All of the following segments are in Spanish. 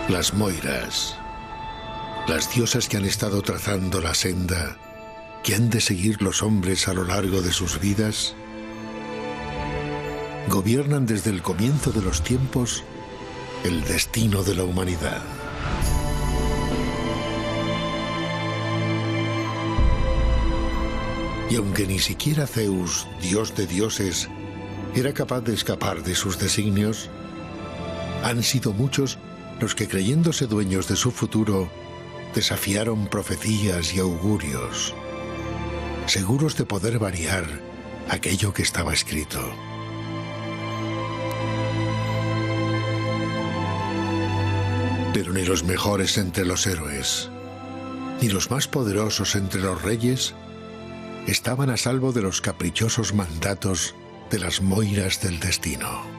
Las Moiras, las diosas que han estado trazando la senda que han de seguir los hombres a lo largo de sus vidas, gobiernan desde el comienzo de los tiempos el destino de la humanidad. Y aunque ni siquiera Zeus, dios de dioses, era capaz de escapar de sus designios, han sido muchos los que, creyéndose dueños de su futuro, desafiaron profecías y augurios, seguros de poder variar aquello que estaba escrito. Pero ni los mejores entre los héroes, ni los más poderosos entre los reyes, estaban a salvo de los caprichosos mandatos de las Moiras del destino.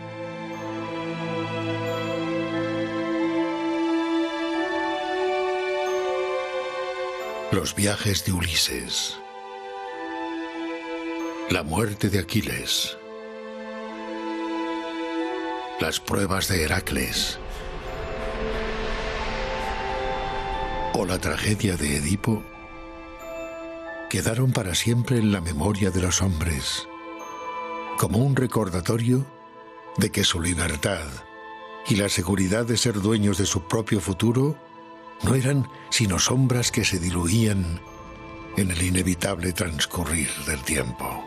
Los viajes de Ulises, la muerte de Aquiles, las pruebas de Heracles o la tragedia de Edipo quedaron para siempre en la memoria de los hombres, como un recordatorio de que su libertad y la seguridad de ser dueños de su propio futuro no eran sino sombras que se diluían en el inevitable transcurrir del tiempo.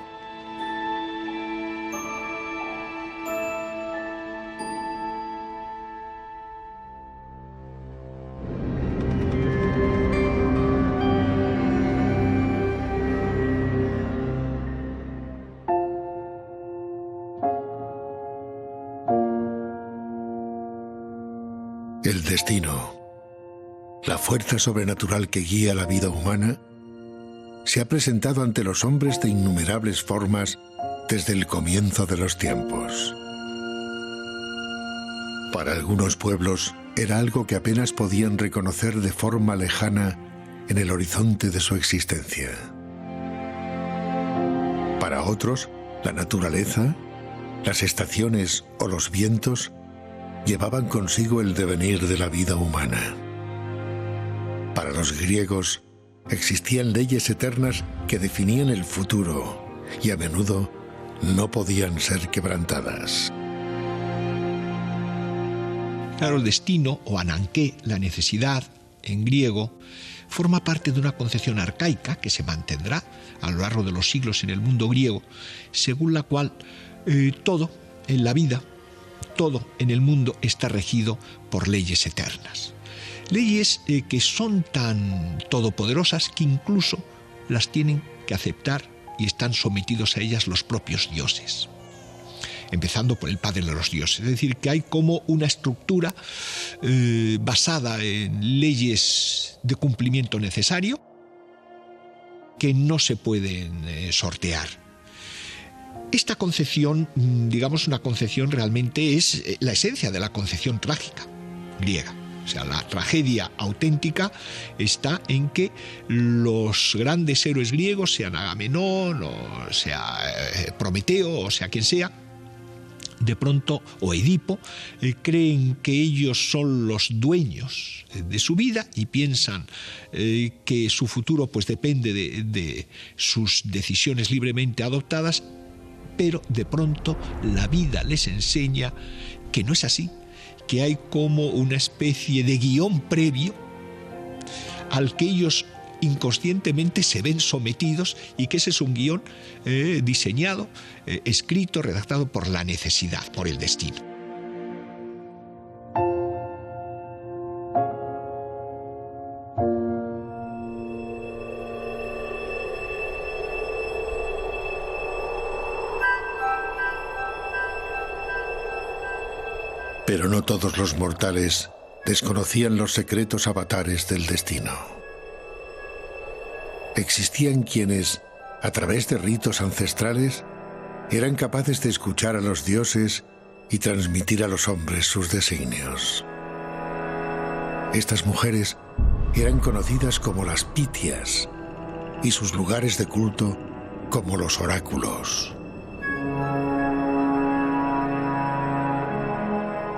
El destino, la fuerza sobrenatural que guía la vida humana, se ha presentado ante los hombres de innumerables formas desde el comienzo de los tiempos. Para algunos pueblos era algo que apenas podían reconocer de forma lejana en el horizonte de su existencia. Para otros, la naturaleza, las estaciones o los vientos llevaban consigo el devenir de la vida humana. Para los griegos existían leyes eternas que definían el futuro y a menudo no podían ser quebrantadas. Claro, el destino, o ananké, la necesidad, en griego, forma parte de una concepción arcaica que se mantendrá a lo largo de los siglos en el mundo griego, según la cual todo en la vida, todo en el mundo está regido por leyes eternas. Leyes que son tan todopoderosas que incluso las tienen que aceptar y están sometidos a ellas los propios dioses. Empezando por el padre de los dioses. Es decir, que hay como una estructura basada en leyes de cumplimiento necesario que no se pueden sortear. Esta concepción, digamos, una concepción realmente es la esencia de la concepción trágica griega. O sea, la tragedia auténtica está en que los grandes héroes griegos, sean Agamenón, o sea Prometeo, o sea quien sea, de pronto, o Edipo, creen que ellos son los dueños de su vida y piensan que su futuro pues depende de sus decisiones libremente adoptadas, pero de pronto la vida les enseña que no es así, que hay como una especie de guión previo al que ellos inconscientemente se ven sometidos y que ese es un guión diseñado, escrito, redactado por la necesidad, por el destino. Pero no todos los mortales desconocían los secretos avatares del destino. Existían quienes, a través de ritos ancestrales, eran capaces de escuchar a los dioses y transmitir a los hombres sus designios. Estas mujeres eran conocidas como las pitias y sus lugares de culto como los oráculos.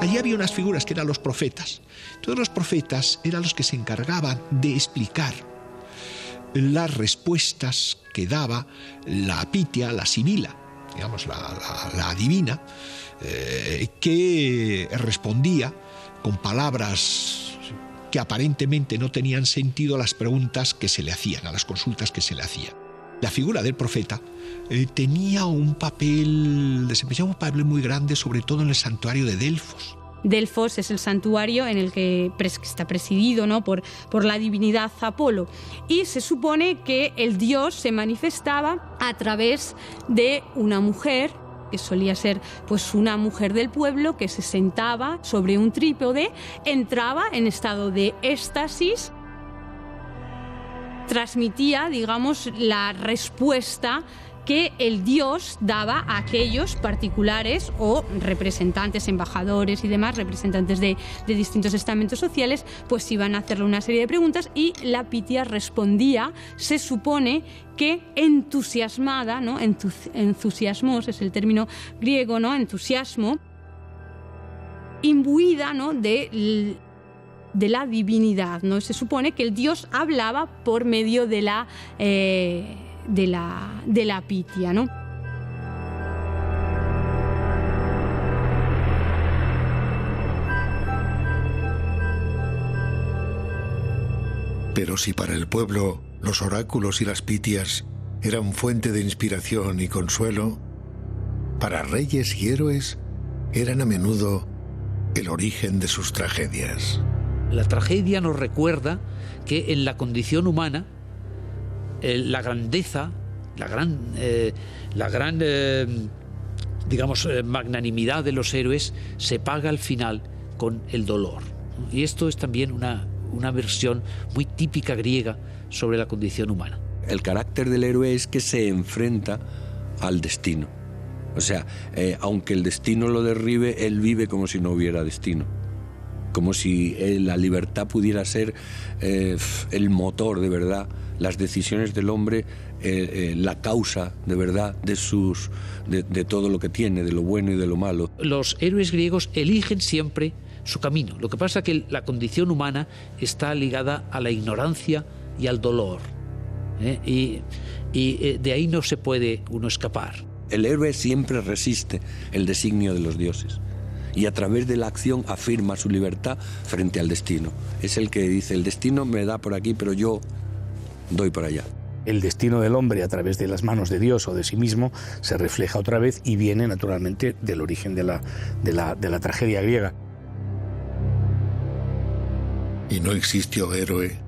Allí había unas figuras que eran los profetas. Todos los profetas eran los que se encargaban de explicar las respuestas que daba la Pitia, la Sibila, digamos la adivina, que respondía con palabras que aparentemente no tenían sentido a las preguntas que se le hacían, a las consultas que se le hacían. La figura del profeta desempeñaba un papel muy grande, sobre todo en el santuario de Delfos. Delfos es el santuario en el que está presidido, ¿no?, por la divinidad Apolo, y se supone que el dios se manifestaba a través de una mujer, que solía ser pues una mujer del pueblo, que se sentaba sobre un trípode, entraba en estado de éxtasis, transmitía, digamos, la respuesta que el dios daba a aquellos particulares o representantes, embajadores y demás, representantes de distintos estamentos sociales, pues iban a hacerle una serie de preguntas y la Pitia respondía, se supone que entusiasmada, ¿no? Entusiasmos es el término griego, ¿no? Entusiasmo, imbuida, ¿no?, de la divinidad, ¿no? Se supone que el dios hablaba por medio de la Pitia, ¿no? Pero si para el pueblo los oráculos y las pitias eran fuente de inspiración y consuelo, para reyes y héroes eran a menudo el origen de sus tragedias. La tragedia nos recuerda que en la condición humana la grandeza, la gran magnanimidad de los héroes se paga al final con el dolor. Y esto es también una versión muy típica griega sobre la condición humana. El carácter del héroe es que se enfrenta al destino. O sea, aunque el destino lo derribe, él vive como si no hubiera destino. Como si la libertad pudiera ser el motor de verdad, las decisiones del hombre, la causa de verdad de todo lo que tiene, de lo bueno y de lo malo. Los héroes griegos eligen siempre su camino. Lo que pasa es que la condición humana está ligada a la ignorancia y al dolor. Y de ahí no se puede uno escapar. El héroe siempre resiste el designio de los dioses y a través de la acción afirma su libertad frente al destino. Es el que dice, el destino me da por aquí, pero yo doy por allá. El destino del hombre a través de las manos de Dios o de sí mismo se refleja otra vez y viene naturalmente del origen de la tragedia griega. Y no existió héroe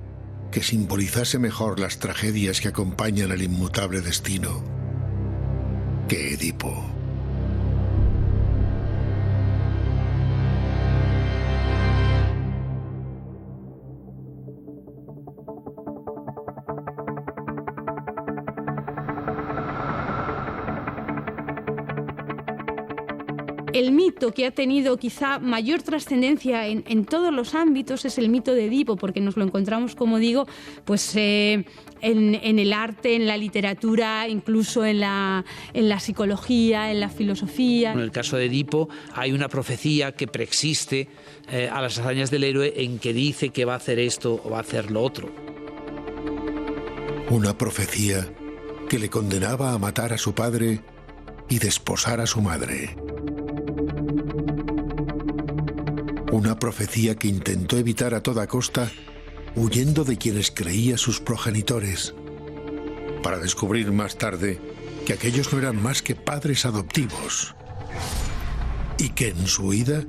que simbolizase mejor las tragedias que acompañan el inmutable destino que Edipo. El mito que ha tenido quizá mayor trascendencia en todos los ámbitos es el mito de Edipo, porque nos lo encontramos, como digo, pues en el arte, en la literatura, incluso en la psicología, en la filosofía. En el caso de Edipo hay una profecía que preexiste a las hazañas del héroe, en que dice que va a hacer esto o va a hacer lo otro. Una profecía que le condenaba a matar a su padre y desposar a su madre. Una profecía que intentó evitar a toda costa, huyendo de quienes creía sus progenitores, para descubrir más tarde que aquellos no eran más que padres adoptivos, y que en su huida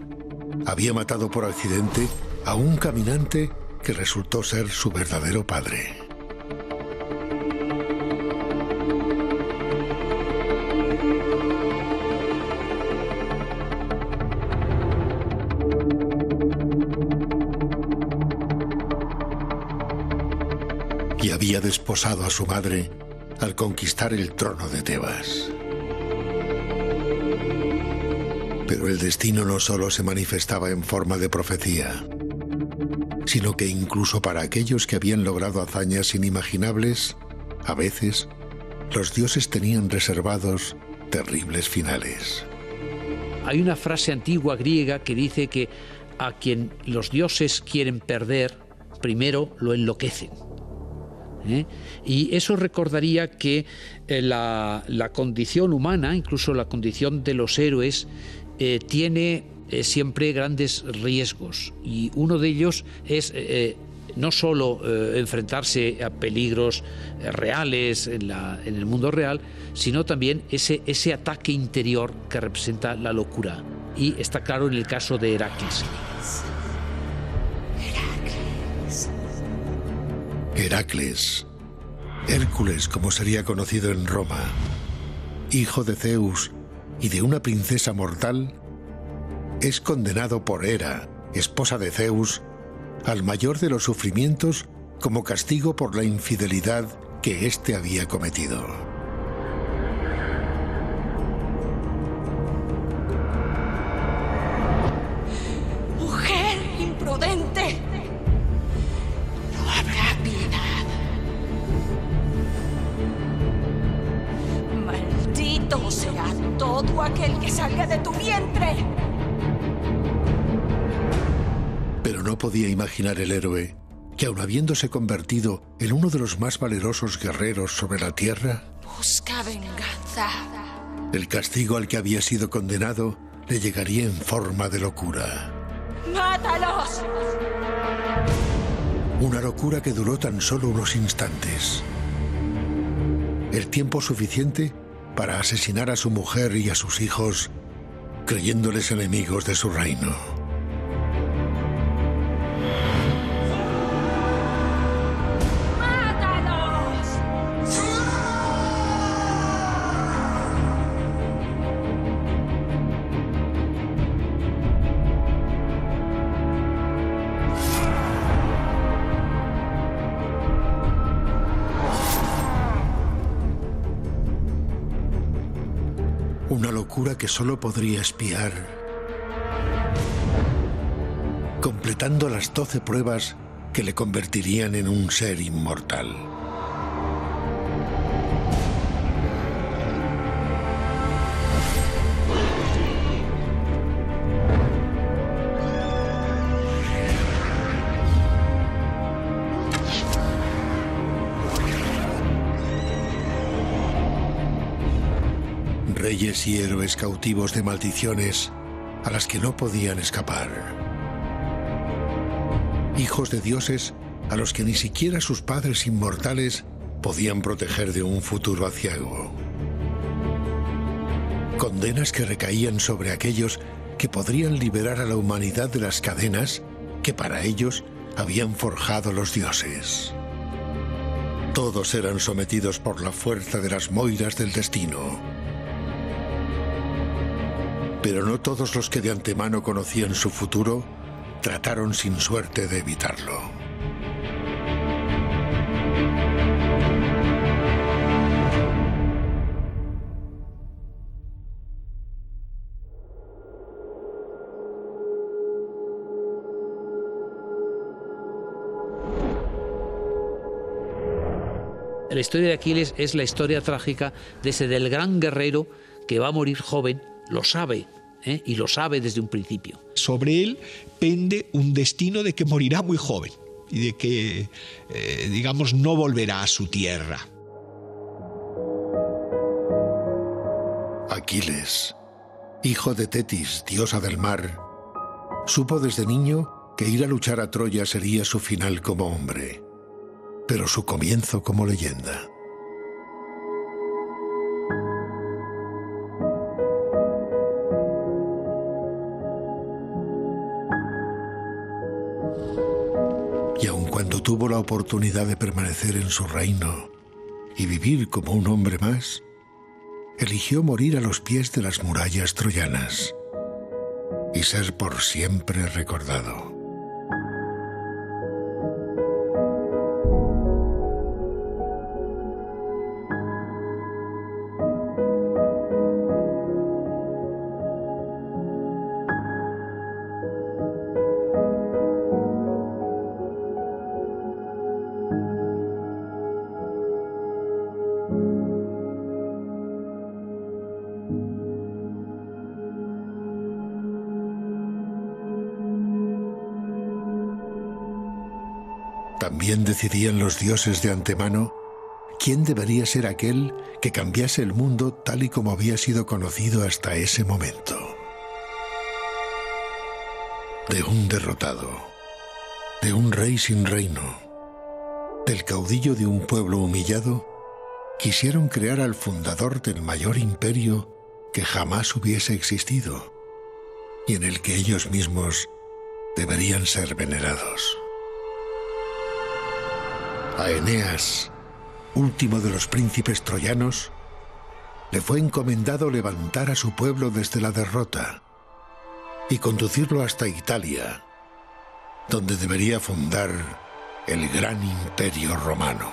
había matado por accidente a un caminante que resultó ser su verdadero padre. Y había desposado a su madre al conquistar el trono de Tebas. Pero el destino no solo se manifestaba en forma de profecía, sino que incluso para aquellos que habían logrado hazañas inimaginables, a veces los dioses tenían reservados terribles finales. Hay una frase antigua griega que dice que a quien los dioses quieren perder, primero lo enloquecen. Y eso recordaría que la condición humana, incluso la condición de los héroes, tiene siempre grandes riesgos, y uno de ellos es no solo enfrentarse a peligros reales en el mundo real, sino también ese ataque interior que representa la locura. Y está claro en el caso de Heracles. Heracles, Hércules como sería conocido en Roma, hijo de Zeus y de una princesa mortal, es condenado por Hera, esposa de Zeus, al mayor de los sufrimientos como castigo por la infidelidad que éste había cometido. ¡Mujer imprudente! No habrá piedad. Maldito será todo aquel que salga de tu vientre. Pero no podía imaginar el héroe que, aun habiéndose convertido en uno de los más valerosos guerreros sobre la tierra, Busca venganza. el castigo al que había sido condenado le llegaría en forma de locura. ¡Mátalos! Una locura que duró tan solo unos instantes. El tiempo suficiente para asesinar a su mujer y a sus hijos, creyéndoles enemigos de su reino. Una locura que solo podría espiar, completando las 12 pruebas que le convertirían en un ser inmortal. Reyes y héroes cautivos de maldiciones a las que no podían escapar. Hijos de dioses a los que ni siquiera sus padres inmortales podían proteger de un futuro aciago. Condenas que recaían sobre aquellos que podrían liberar a la humanidad de las cadenas que para ellos habían forjado los dioses. Todos eran sometidos por la fuerza de las moiras del destino. Pero no todos los que de antemano conocían su futuro trataron sin suerte de evitarlo. La historia de Aquiles es la historia trágica del gran guerrero que va a morir joven, lo sabe, y lo sabe desde un principio. Sobre él pende un destino de que morirá muy joven y de que, digamos, no volverá a su tierra. Aquiles, hijo de Tetis, diosa del mar, supo desde niño que ir a luchar a Troya sería su final como hombre, pero su comienzo como leyenda. Y aun cuando tuvo la oportunidad de permanecer en su reino y vivir como un hombre más, eligió morir a los pies de las murallas troyanas y ser por siempre recordado. También decidían los dioses de antemano quién debería ser aquel que cambiase el mundo tal y como había sido conocido hasta ese momento. De un derrotado, de un rey sin reino, del caudillo de un pueblo humillado, quisieron crear al fundador del mayor imperio que jamás hubiese existido y en el que ellos mismos deberían ser venerados. A Eneas, último de los príncipes troyanos, le fue encomendado levantar a su pueblo desde la derrota y conducirlo hasta Italia, donde debería fundar el gran imperio romano.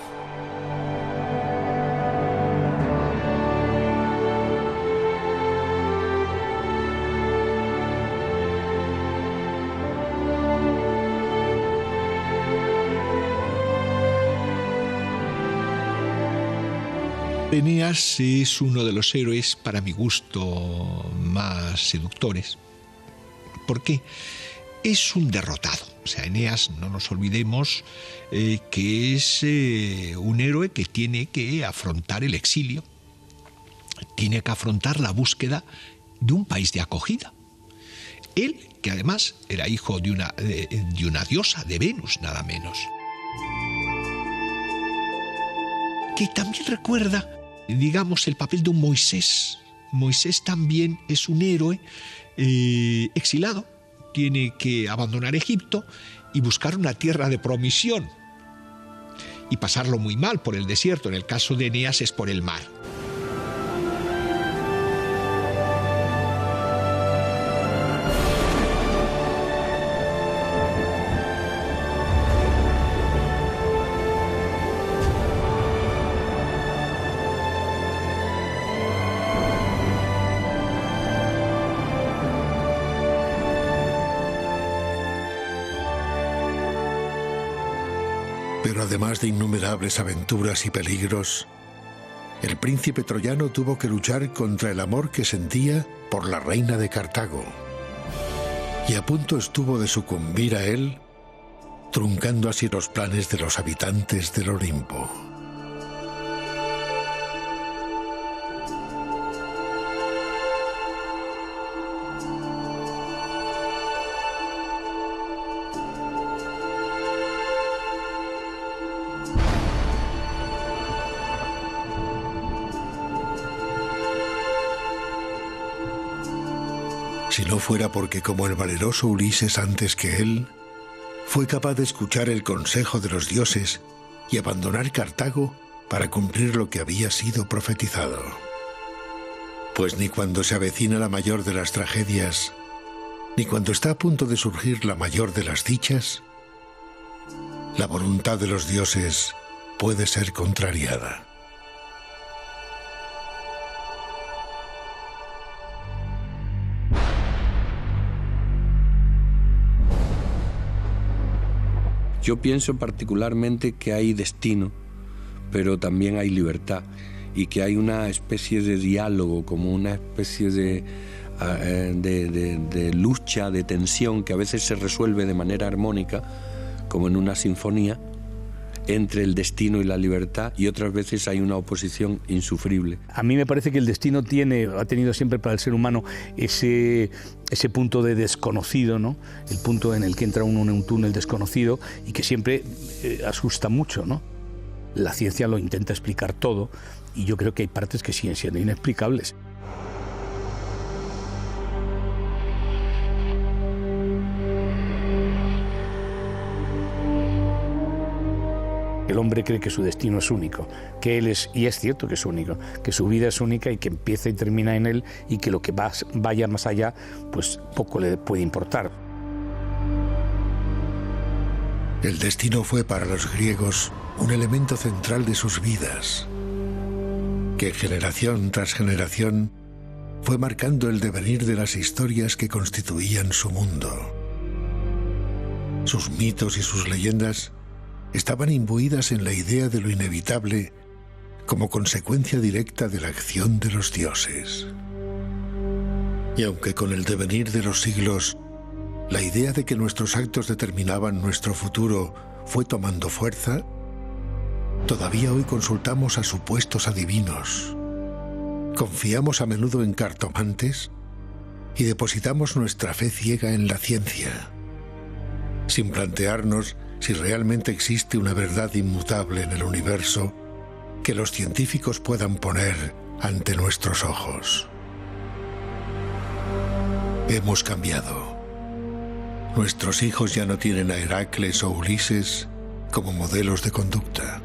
Eneas es uno de los héroes, para mi gusto, más seductores. ¿Por qué? Es un derrotado. O sea, Eneas, no nos olvidemos que es un héroe que tiene que afrontar el exilio, tiene que afrontar la búsqueda de un país de acogida. Él, que además era hijo de una diosa, de Venus, nada menos. Que también recuerda, digamos, el papel de un Moisés. Moisés también es un héroe exilado. Tiene que abandonar Egipto y buscar una tierra de promisión y pasarlo muy mal por el desierto. En el caso de Eneas es por el mar. Pero además de innumerables aventuras y peligros, el príncipe troyano tuvo que luchar contra el amor que sentía por la reina de Cartago, y a punto estuvo de sucumbir a él, truncando así los planes de los habitantes del Olimpo. Si no fuera porque, como el valeroso Ulises antes que él, fue capaz de escuchar el consejo de los dioses y abandonar Cartago para cumplir lo que había sido profetizado. Pues ni cuando se avecina la mayor de las tragedias, ni cuando está a punto de surgir la mayor de las dichas, la voluntad de los dioses puede ser contrariada. Yo pienso particularmente que hay destino, pero también hay libertad, y que hay una especie de diálogo, como una especie de lucha, de tensión, que a veces se resuelve de manera armónica, como en una sinfonía, entre el destino y la libertad, y otras veces hay una oposición insufrible. A mí me parece que el destino ha tenido siempre para el ser humano ese punto de desconocido, ¿no? El punto en el que entra uno en un túnel desconocido y que siempre asusta mucho, ¿no? La ciencia lo intenta explicar todo y yo creo que hay partes que siguen siendo inexplicables. El hombre cree que su destino es único, que él es, y es cierto que es único, que su vida es única y que empieza y termina en él y que lo que vaya más allá, pues poco le puede importar. El destino fue para los griegos un elemento central de sus vidas, que generación tras generación fue marcando el devenir de las historias que constituían su mundo. Sus mitos y sus leyendas estaban imbuidas en la idea de lo inevitable como consecuencia directa de la acción de los dioses. Y aunque con el devenir de los siglos la idea de que nuestros actos determinaban nuestro futuro fue tomando fuerza, todavía hoy consultamos a supuestos adivinos, confiamos a menudo en cartomantes y depositamos nuestra fe ciega en la ciencia, sin plantearnos si realmente existe una verdad inmutable en el universo que los científicos puedan poner ante nuestros ojos. Hemos cambiado. Nuestros hijos ya no tienen a Heracles o Ulises como modelos de conducta.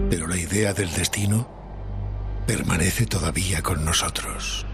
Pero la idea del destino permanece todavía con nosotros.